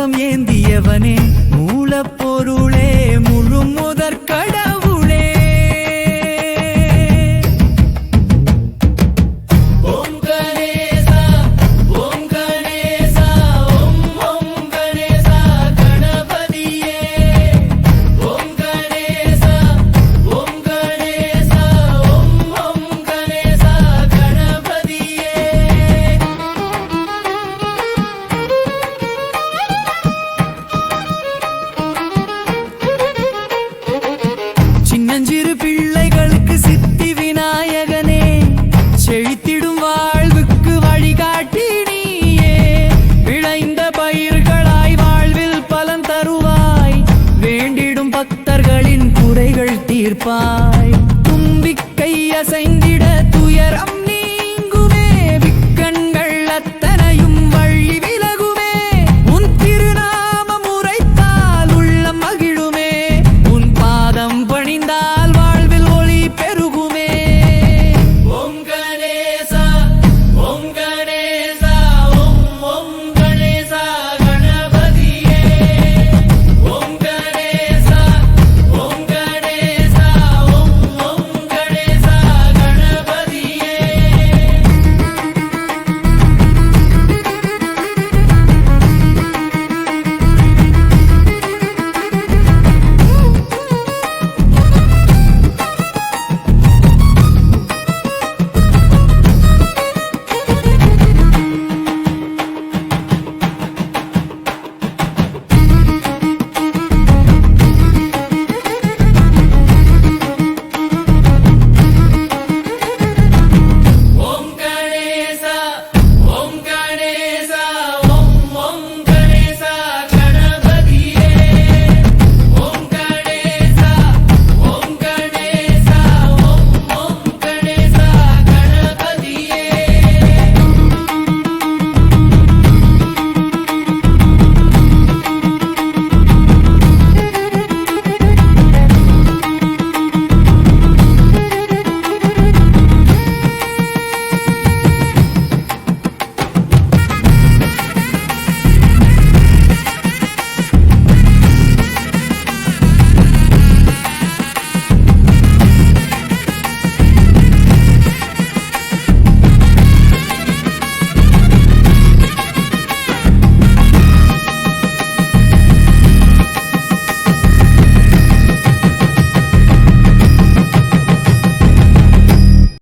சூலம் ஏந்தியவனே மூலப்பொருளே முழு முதற் கடவுளே ஓம் கணேசா ஓம் கணேசா ஓம் ஓம் கணேசா கணபதியே ஓம் கணேசா ஓம் கணேசா ஓம் ஓம் கணேசா கணபதியே சின்னஞ்சிறு பிள்ளைகளுக்கு சித்தி விநாயகனே செழித்திடும் வாழ்வுக்கு வழிகாட்டி நீயே விளைந்த பயிர்களாய் வாழ்வில் பலன் தருவாய் வேண்டிடும் பக்தர்களின் குறைகள் தீர்ப்பாய்